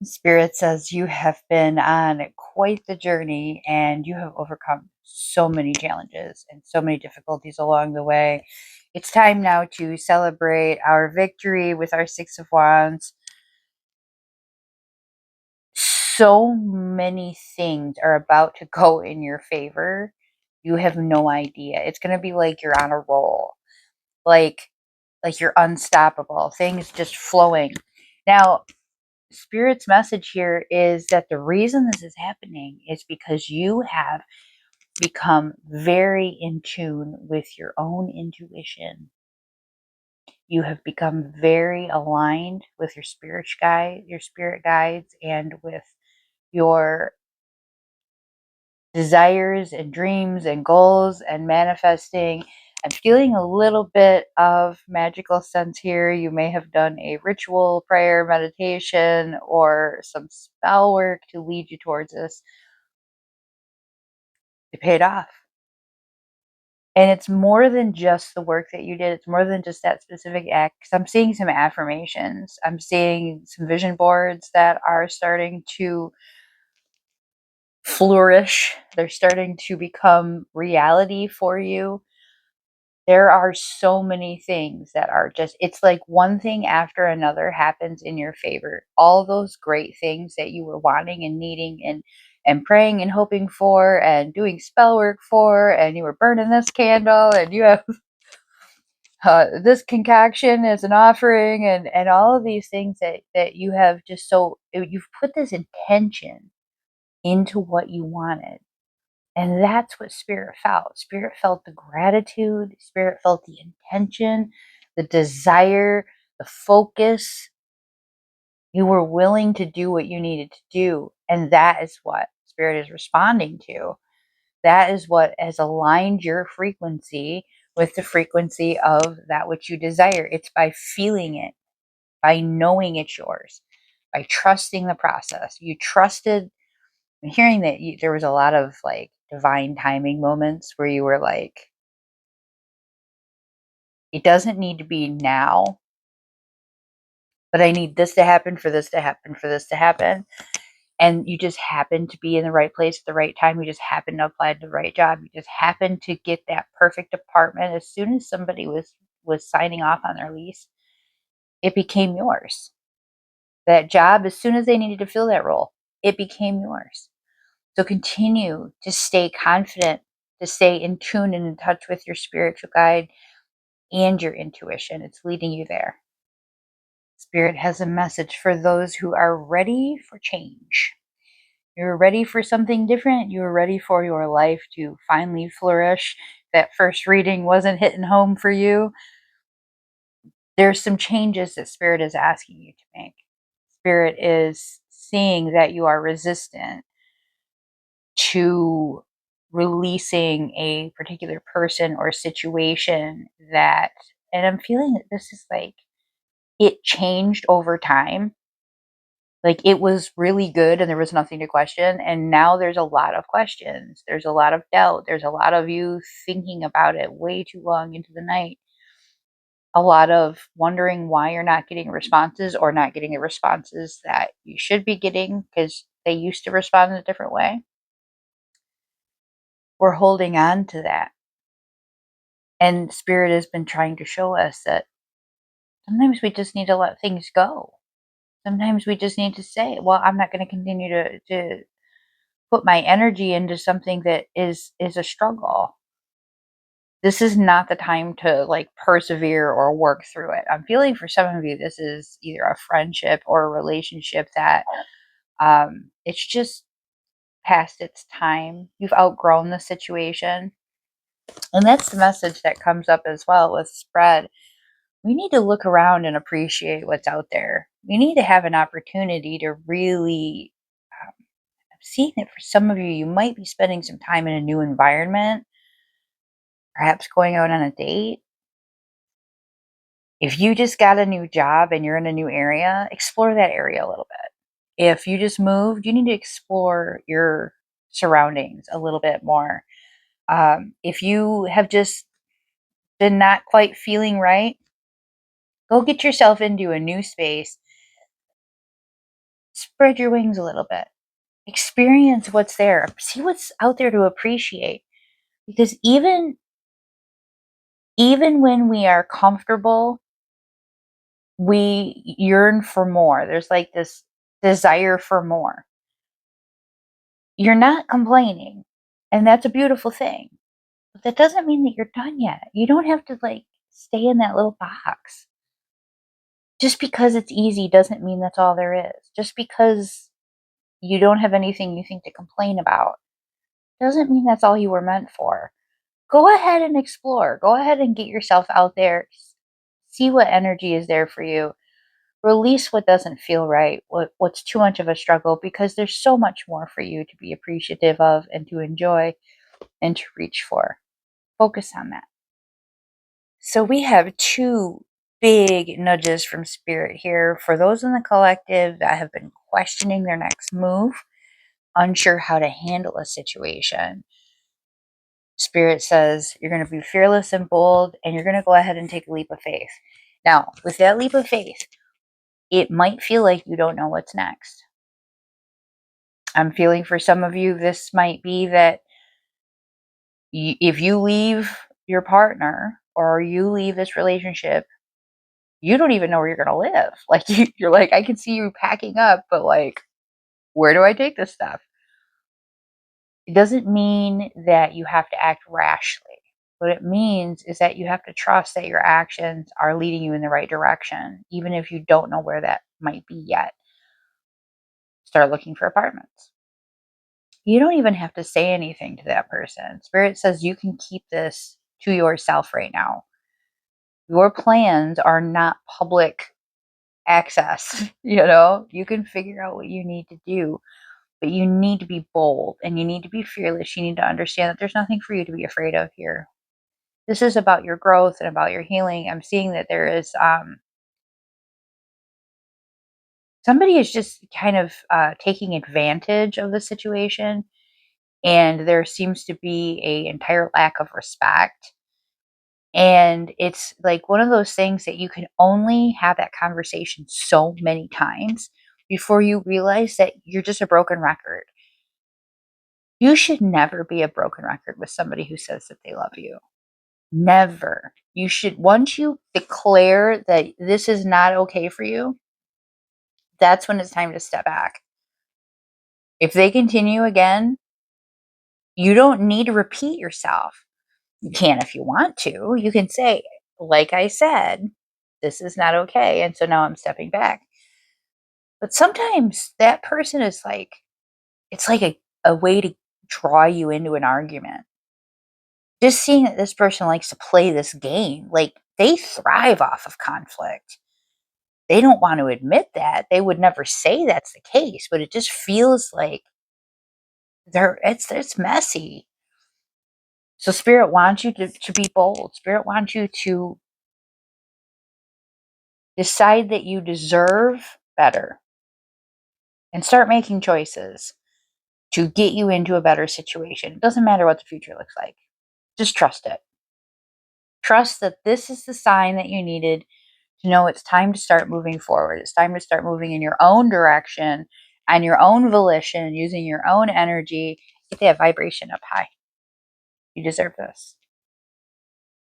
Spirit says you have been on quite the journey and you have overcome so many challenges and so many difficulties along the way. It's time now to celebrate our victory with our Six of Wands. So many things are about to go in your favor. You have no idea. It's going to be like you're on a roll. Like you're unstoppable. Things just flowing. Now, Spirit's message here is that the reason this is happening is because you have become very in tune with your own intuition. You have become very aligned with your spirit guides, and with your desires and dreams and goals and manifesting. I'm feeling a little bit of magical sense here. You may have done a ritual, prayer, meditation, or some spell work to lead you towards this. It paid off. And it's more than just the work that you did. It's more than just that specific act. 'Cause I'm seeing some affirmations. I'm seeing some vision boards that are starting to flourish. They're starting to become reality for you. There are so many things that are just, it's like one thing after another happens in your favor. All those great things that you were wanting and needing and praying and hoping for and doing spell work for, and you were burning this candle and you have this concoction as an offering, and all of these things that you have just, so you've put this intention into what you wanted. And that's what Spirit felt. Spirit felt the gratitude, Spirit felt the intention, the desire, the focus. You were willing to do what you needed to do. And that is what Spirit is responding to. That is what has aligned your frequency with the frequency of that which you desire. It's by feeling it, by knowing it's yours, by trusting the process. You trusted, and hearing that there was a lot of like divine timing moments where you were like, it doesn't need to be now, but I need this to happen for this to happen for this to happen. And you just happen to be in the right place at the right time. You just happen to apply to the right job. You just happen to get that perfect apartment. As soon as somebody was signing off on their lease, it became yours. That job, as soon as they needed to fill that role, it became yours. So continue to stay confident, to stay in tune and in touch with your spiritual guide and your intuition. It's leading you there. Spirit has a message for those who are ready for change. You're ready for something different. You're ready for your life to finally flourish. That first reading wasn't hitting home for you. There's some changes that Spirit is asking you to make. Spirit is seeing that you are resistant to releasing a particular person or situation that, and I'm feeling that this is like, it changed over time. Like it was really good and there was nothing to question. And now there's a lot of questions. There's a lot of doubt. There's a lot of you thinking about it way too long into the night. A lot of wondering why you're not getting responses, or not getting the responses that you should be getting because they used to respond in a different way. We're holding on to that. And Spirit has been trying to show us that sometimes we just need to let things go. Sometimes we just need to say, well, I'm not going to continue to put my energy into something that is a struggle. This is not the time to like persevere or work through it. I'm feeling for some of you this is either a friendship or a relationship that it's just past its time. You've outgrown the situation. And that's the message that comes up as well with spread. We need to look around and appreciate what's out there. We need to have an opportunity to really seeing that for some of you, you might be spending some time in a new environment, perhaps going out on a date. If you just got a new job and you're in a new area, explore that area a little bit. If you just moved, you need to explore your surroundings a little bit more. If you have just been not quite feeling right, go get yourself into a new space. Spread your wings a little bit. Experience what's there. See what's out there to appreciate. Because even when we are comfortable, we yearn for more. There's like this desire for more. You're not complaining, and that's a beautiful thing. But that doesn't mean that you're done yet. You don't have to like stay in that little box. Just because it's easy doesn't mean that's all there is. Just because you don't have anything you think to complain about doesn't mean that's all you were meant for. Go ahead and explore. Go ahead and get yourself out there. See what energy is there for you. Release what doesn't feel right, what's too much of a struggle, because there's so much more for you to be appreciative of and to enjoy and to reach for. Focus on that. So we have two big nudges from spirit here for those in the collective that have been questioning their next move, unsure how to handle a situation. Spirit says you're going to be fearless and bold, and you're going to go ahead and take a leap of faith. Now, with that leap of faith, it might feel like you don't know what's next. I'm feeling for some of you, this might be that if you leave your partner or you leave this relationship, you don't even know where you're going to live. Like, you're like, I can see you packing up, but like, where do I take this stuff? It doesn't mean that you have to act rashly. What it means is that you have to trust that your actions are leading you in the right direction, even if you don't know where that might be yet. Start looking for apartments. You don't even have to say anything to that person. Spirit says you can keep this to yourself right now. Your plans are not public access. You can figure out what you need to do, but you need to be bold and you need to be fearless. You need to understand that there's nothing for you to be afraid of here. This is about your growth and about your healing. I'm seeing that there is somebody is just kind of taking advantage of the situation, and there seems to be a entire lack of respect. And it's like one of those things that you can only have that conversation so many times before you realize that you're just a broken record. You should never be a broken record with somebody who says that they love you. Never. You should, once you declare that this is not okay for you, that's when it's time to step back. If they continue again, you don't need to repeat yourself. You can if you want to. You can say, like I said, this is not okay. And so now I'm stepping back. But sometimes that person is like, it's like a way to draw you into an argument. Just seeing that this person likes to play this game, like they thrive off of conflict. They don't want to admit that. They would never say that's the case, but it just feels like it's messy. So spirit wants you to be bold. Spirit wants you to decide that you deserve better and start making choices to get you into a better situation. It doesn't matter what the future looks like. Just trust it. Trust that this is the sign that you needed to know it's time to start moving forward. It's time to start moving in your own direction and your own volition, using your own energy. Get that vibration up high. You deserve this.